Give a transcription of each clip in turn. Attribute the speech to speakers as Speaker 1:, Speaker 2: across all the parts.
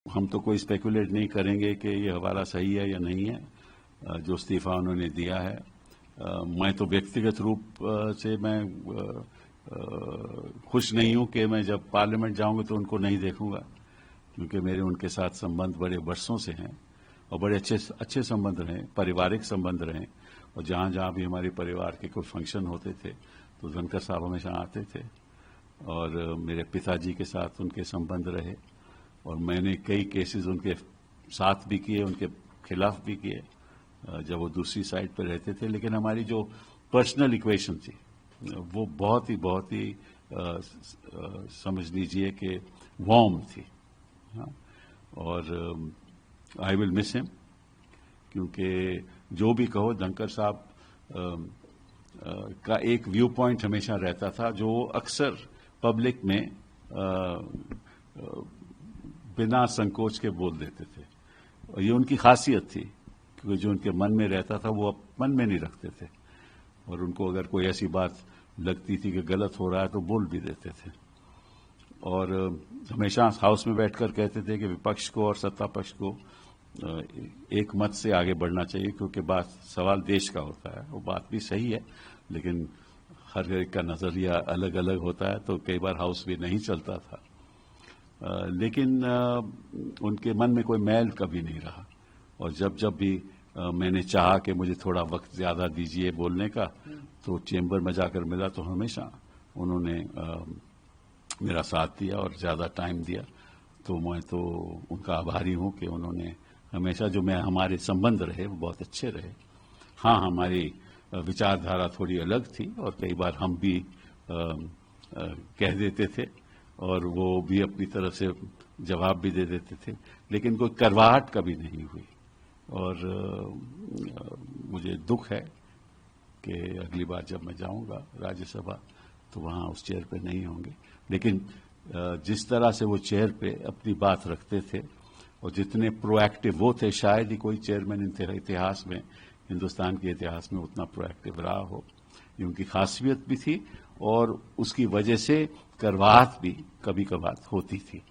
Speaker 1: हम तो कोई स्पेकुलेट नहीं करेंगे कि ये हवाला सही है या नहीं है जो इस्तीफा उन्होंने दिया है। मैं तो व्यक्तिगत रूप से मैं खुश नहीं हूं कि मैं जब पार्लियामेंट जाऊंगा तो उनको नहीं देखूंगा, क्योंकि मेरे उनके साथ संबंध बड़े वर्षों से हैं और बड़े अच्छे संबंध रहे, पारिवारिक संबंध रहे। और जहां जहां भी हमारे परिवार के कोई फंक्शन होते थे तो धनखड़ साहब हमेशा आते थे और मेरे पिताजी के साथ उनके संबंध रहे और मैंने कई केसेस उनके साथ भी किए, उनके खिलाफ भी किए जब वो दूसरी साइड पर रहते थे। लेकिन हमारी जो पर्सनल इक्वेशन थी वो बहुत ही समझ लीजिए कि वार्म थी। हाँ? और आई विल मिस हिम, क्योंकि जो भी कहो धनखड़ साहब का एक व्यू पॉइंट हमेशा रहता था जो अक्सर पब्लिक में बिना संकोच के बोल देते थे और ये उनकी खासियत थी, क्योंकि जो उनके मन में रहता था वो मन में नहीं रखते थे और उनको अगर कोई ऐसी बात लगती थी कि गलत हो रहा है तो बोल भी देते थे। और हमेशा हाउस में बैठकर कहते थे कि विपक्ष को और सत्ता पक्ष को एक मत से आगे बढ़ना चाहिए, क्योंकि बात सवाल देश का होता है। वो बात भी सही है, लेकिन हर एक का नजरिया अलग अलग होता है, तो कई बार हाउस भी नहीं चलता था। लेकिन उनके मन में कोई मैल कभी नहीं रहा और जब भी मैंने चाहा कि मुझे थोड़ा वक्त ज़्यादा दीजिए बोलने का, तो चेंबर में जाकर मिला तो हमेशा उन्होंने मेरा साथ दिया और ज़्यादा टाइम दिया। तो मैं तो उनका आभारी हूँ कि उन्होंने हमेशा जो मैं हमारे संबंध रहे वो बहुत अच्छे रहे। हाँ, हमारी विचारधारा थोड़ी अलग थी और कई बार हम भी कह देते थे और वो भी अपनी तरफ से जवाब भी दे देते थे, लेकिन कोई करवाहट कभी नहीं हुई। और मुझे दुख है कि अगली बार जब मैं जाऊंगा राज्यसभा तो वहाँ उस चेयर पे नहीं होंगे। लेकिन जिस तरह से वो चेयर पे अपनी बात रखते थे और जितने प्रोएक्टिव वो थे, शायद ही कोई चेयरमैन इतिहास में, हिंदुस्तान के इतिहास में उतना प्रोएक्टिव रहा हो। ये उनकी खासियत भी थी और उसकी वजह से करवाहट भी कभी कभार होती थी,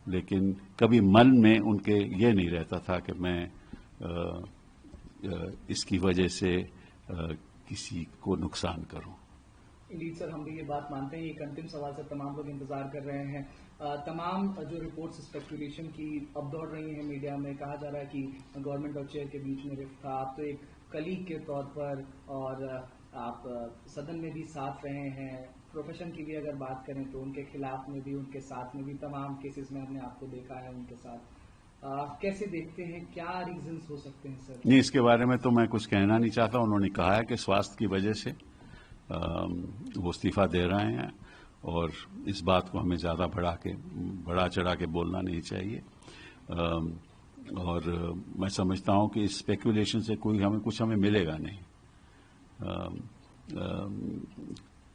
Speaker 1: लेकिन कभी मन में उनके ये नहीं रहता था कि मैं इसकी वजह से किसी को नुकसान करूं।
Speaker 2: इंडीड सर, हम भी ये बात मानते हैं। एक अंतिम सवाल से तमाम लोग इंतजार कर रहे हैं। तमाम जो रिपोर्ट्स स्पेकुलेशन की अब दौड़ रही हैं मीडिया में, कहा जा रहा है कि गवर्नमेंट और चेयर के बीच में रिफ्ट था। आप तो एक कलीग के तौर पर और आप सदन में भी साथ रहे हैं, प्रोफेशन की भी अगर बात करें तो उनके खिलाफ में भी उनके साथ में भी तमाम केसेस में हमने आपको देखा है उनके साथ। कैसे देखते हैं, क्या रीजंस हो सकते हैं सर?
Speaker 1: नहीं, इसके बारे में तो मैं कुछ कहना नहीं चाहता। उन्होंने कहा है कि स्वास्थ्य की वजह से वो इस्तीफा दे रहे हैं और इस बात को हमें ज़्यादा बढ़ा चढ़ा के बोलना नहीं चाहिए। और मैं समझता हूं कि इस स्पेकुलेशन से कुछ हमें मिलेगा नहीं।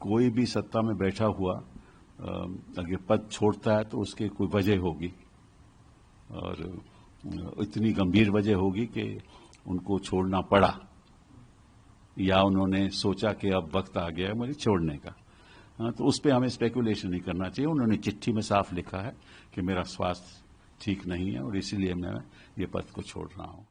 Speaker 1: कोई भी सत्ता में बैठा हुआ अगर पद छोड़ता है तो उसकी कोई वजह होगी और इतनी गंभीर वजह होगी कि उनको छोड़ना पड़ा या उन्होंने सोचा कि अब वक्त आ गया है मुझे छोड़ने का। हाँ, तो उस पर हमें स्पेकुलेशन नहीं करना चाहिए। उन्होंने चिट्ठी में साफ लिखा है कि मेरा स्वास्थ्य ठीक नहीं है और इसीलिए मैं ये पद को छोड़ रहा हूँ।